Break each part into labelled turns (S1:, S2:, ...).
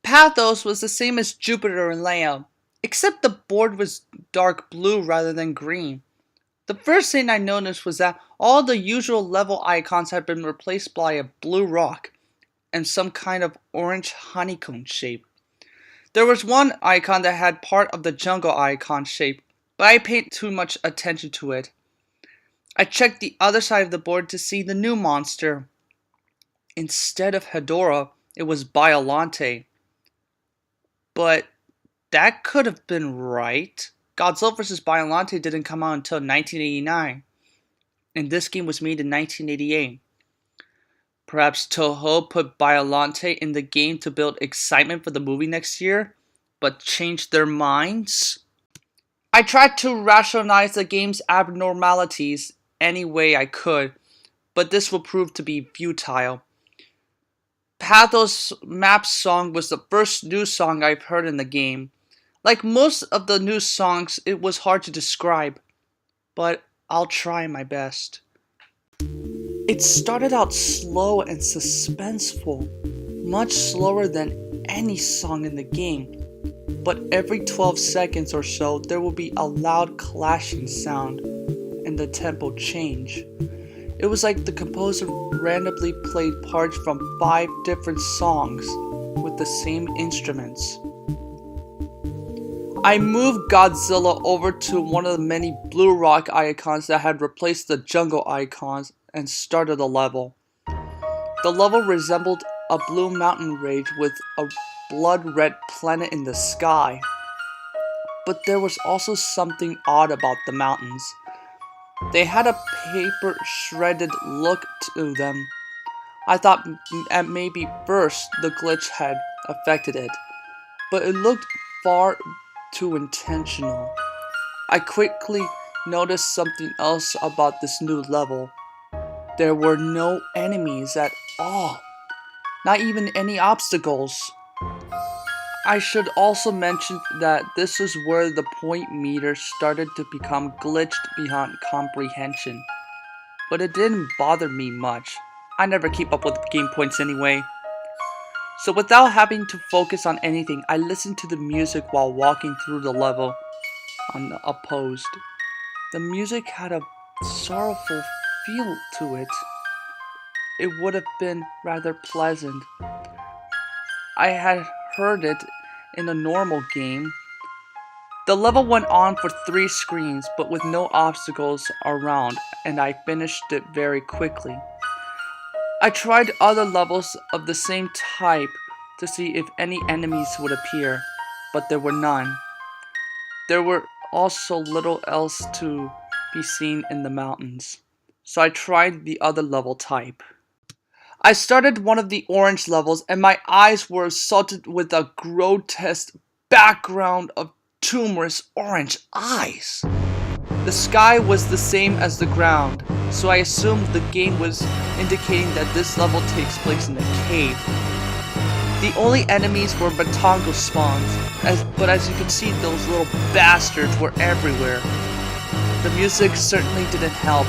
S1: Pathos was the same as Jupiter in layout, except the board was dark blue rather than green. The first thing I noticed was that all the usual level icons had been replaced by a blue rock and some kind of orange honeycomb shape. There was one icon that had part of the jungle icon shape, but I paid too much attention to it. I checked the other side of the board to see the new monster. Instead of Hedorah, it was Biolante. But that could have been right. Godzilla vs. Biolante didn't come out until 1989, and this game was made in 1988. Perhaps Toho put Biolante in the game to build excitement for the movie next year, but changed their minds? I tried to rationalize the game's abnormalities any way I could, but this will prove to be futile. Pathos Map song was the first new song I've heard in the game. Like most of the new songs, it was hard to describe, but I'll try my best. It started out slow and suspenseful, much slower than any song in the game, but every 12 seconds or so there will be a loud clashing sound and the tempo change. It was like the composer randomly played parts from 5 different songs with the same instruments. I moved Godzilla over to one of the many blue rock icons that had replaced the jungle icons and started the level. The level resembled a blue mountain range with a blood-red planet in the sky. But there was also something odd about the mountains. They had a paper shredded look to them. I thought at maybe first the glitch had affected it, but it looked far too intentional. I quickly noticed something else about this new level. There were no enemies at all, not even any obstacles. I should also mention that this is where the point meter started to become glitched beyond comprehension. But it didn't bother me much. I never keep up with game points anyway. So without having to focus on anything, I listened to the music while walking through the level unopposed. The music had a sorrowful feel to it. It would have been rather pleasant. I had heard it in a normal game. The level went on for 3 screens, but with no obstacles around, and I finished it very quickly. I tried other levels of the same type to see if any enemies would appear, but there were none. There were also little else to be seen in the mountains, so I tried the other level type. I started one of the orange levels and my eyes were assaulted with a grotesque background of tumorous orange eyes. The sky was the same as the ground, so I assumed the game was indicating that this level takes place in a cave. The only enemies were Batongo spawns, but as you can see, those little bastards were everywhere. The music certainly didn't help,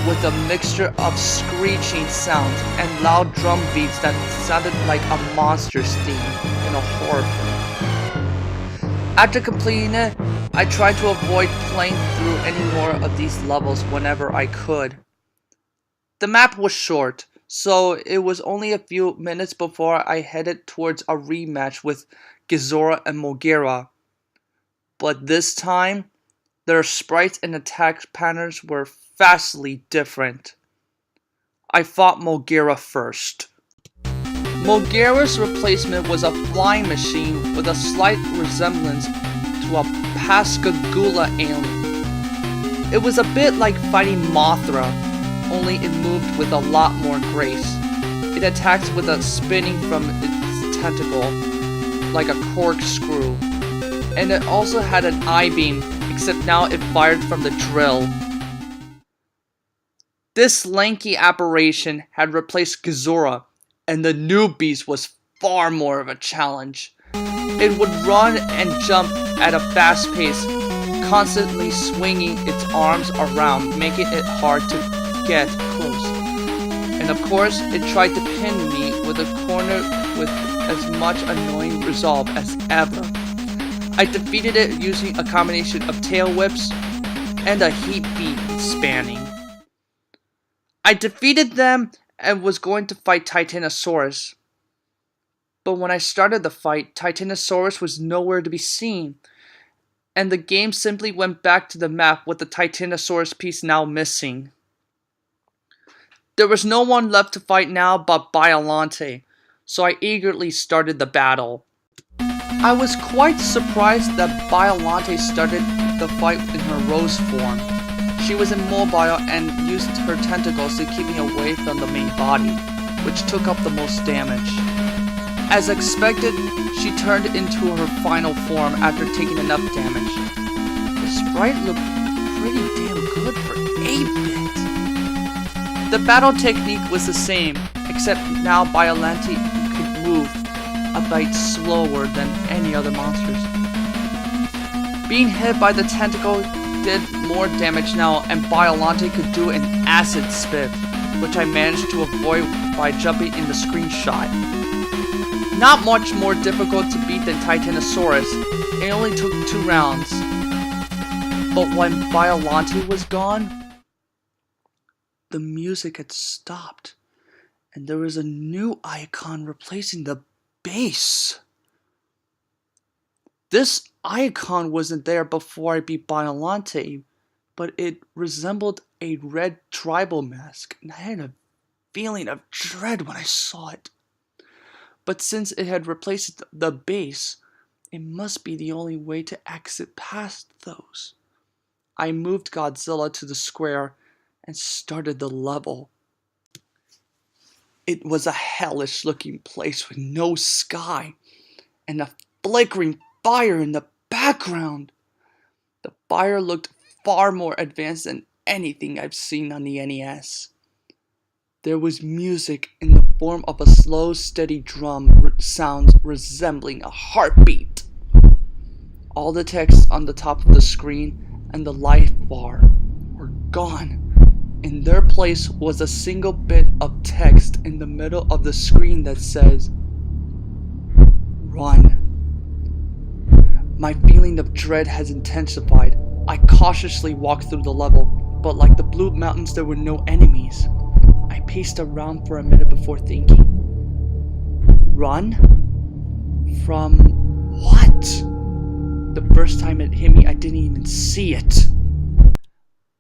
S1: with a mixture of screeching sounds and loud drum beats that sounded like a monster's theme in a horror film. After completing it, I tried to avoid playing through any more of these levels whenever I could. The map was short, so it was only a few minutes before I headed towards a rematch with Godzilla and Mogira. But this time, their sprites and attack patterns were vastly different. I fought Mogira first. Mogira's replacement was a flying machine with a slight resemblance to a Pascagoula alien. It was a bit like fighting Mothra, only it moved with a lot more grace. It attacked with a spinning from its tentacle, like a corkscrew. And it also had an I-beam, except now it fired from the drill. This lanky aberration had replaced Godzilla, and the new beast was far more of a challenge. It would run and jump at a fast pace, constantly swinging its arms around, making it hard to get close. And And of course, it tried to pin me with a corner with as much annoying resolve as ever. I defeated it using a combination of tail whips and a heat beat spanning. I defeated them and was going to fight Titanosaurus. But when I started the fight, Titanosaurus was nowhere to be seen, and the game simply went back to the map with the Titanosaurus piece now missing. There was no one left to fight now but Biollante, so I eagerly started the battle. I was quite surprised that Biollante started the fight in her rose form. She was immobile and used her tentacles to keep me away from the main body, which took up the most damage. As expected, she turned into her final form after taking enough damage. The sprite looked pretty damn good for 8-bit. The battle technique was the same, except now Biollante could move a bit slower than any other monsters. Being hit by the tentacle did more damage now, and Biollante could do an acid spit, which I managed to avoid by jumping in the screenshot. Not much more difficult to beat than Titanosaurus. It only took 2 rounds. But when Biollante was gone, the music had stopped, and there was a new icon replacing the bass. This icon wasn't there before I beat Biollante, but it resembled a red tribal mask, and I had a feeling of dread when I saw it. But since it had replaced the bass, it must be the only way to exit past those. I moved Godzilla to the square and started the level. It was a hellish looking place with no sky and a flickering fire in the background. The fire looked far more advanced than anything I've seen on the NES. There was music in the form of a slow, steady drum sound resembling a heartbeat. All the text on the top of the screen and the life bar were gone. In their place was a single bit of text in the middle of the screen that says, "Run." My feeling of dread has intensified. I cautiously walked through the level, but like the Blue Mountains, there were no enemies. I paced around for a minute before thinking. Run? From what? The first time it hit me, I didn't even see it.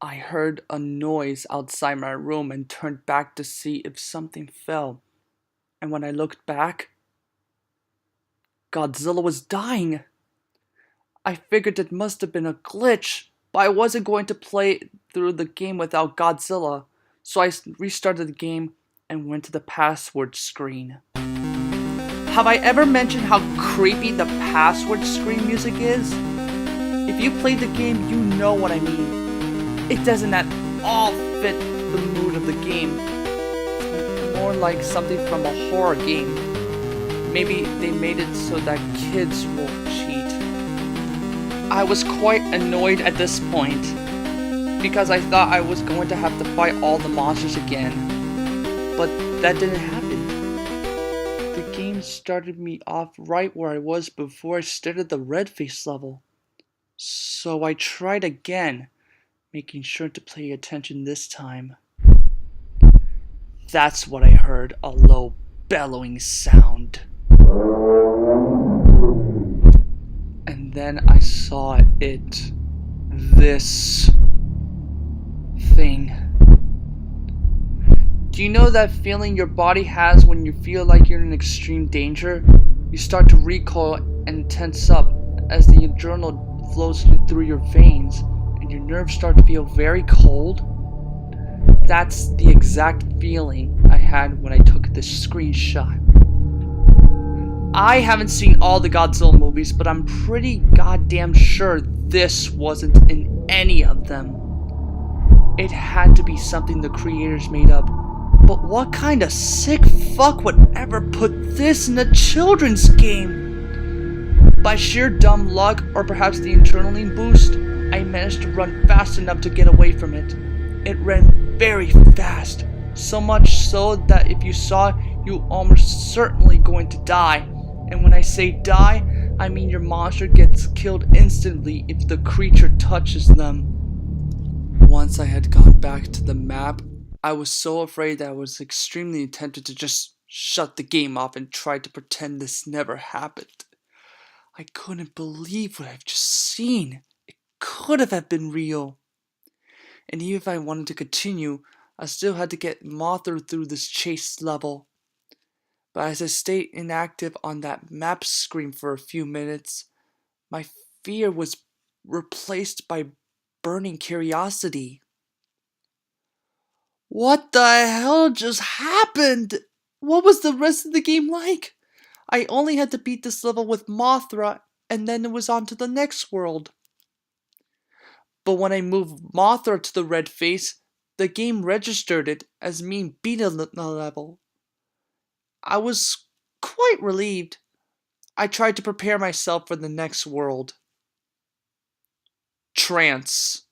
S1: I heard a noise outside my room and turned back to see if something fell. And when I looked back, Godzilla was dying. I figured it must have been a glitch, but I wasn't going to play through the game without Godzilla. So I restarted the game and went to the password screen. Have I ever mentioned how creepy the password screen music is? If you played the game, you know what I mean. It doesn't at all fit the mood of the game. More like something from a horror game. Maybe they made it so that kids won't cheat. I was quite annoyed at this point, because I thought I was going to have to fight all the monsters again. But that didn't happen. The game started me off right where I was before I started the red face level. So I tried again, making sure to pay attention this time. That's what I heard, a low bellowing sound. And then I saw it. This thing. Do you know that feeling your body has when you feel like you're in extreme danger? You start to recoil and tense up as the adrenaline flows through your veins and your nerves start to feel very cold. That's the exact feeling I had when I took this screenshot. I haven't seen all the Godzilla movies, but I'm pretty goddamn sure this wasn't in any of them. It had to be something the creators made up. But what kind of sick fuck would ever put this in a children's game? By sheer dumb luck, or perhaps the adrenaline boost, I managed to run fast enough to get away from it. It ran very fast, So much so that if you saw it, you almost certainly going to die. And when I say die, I mean your monster gets killed instantly if the creature touches them. Once I had gone back to the map, I was so afraid that I was extremely tempted to just shut the game off and try to pretend this never happened. I couldn't believe what I've just seen. It could have been real. And even if I wanted to continue, I still had to get Mothra through this chase level. But as I stayed inactive on that map screen for a few minutes, my fear was replaced by burning curiosity. What the hell just happened? What was the rest of the game like? I only had to beat this level with Mothra, and then it was on to the next world. But when I moved Mothra to the red face, the game registered it as me beating the level. I was quite relieved. I tried to prepare myself for the next world. Trance.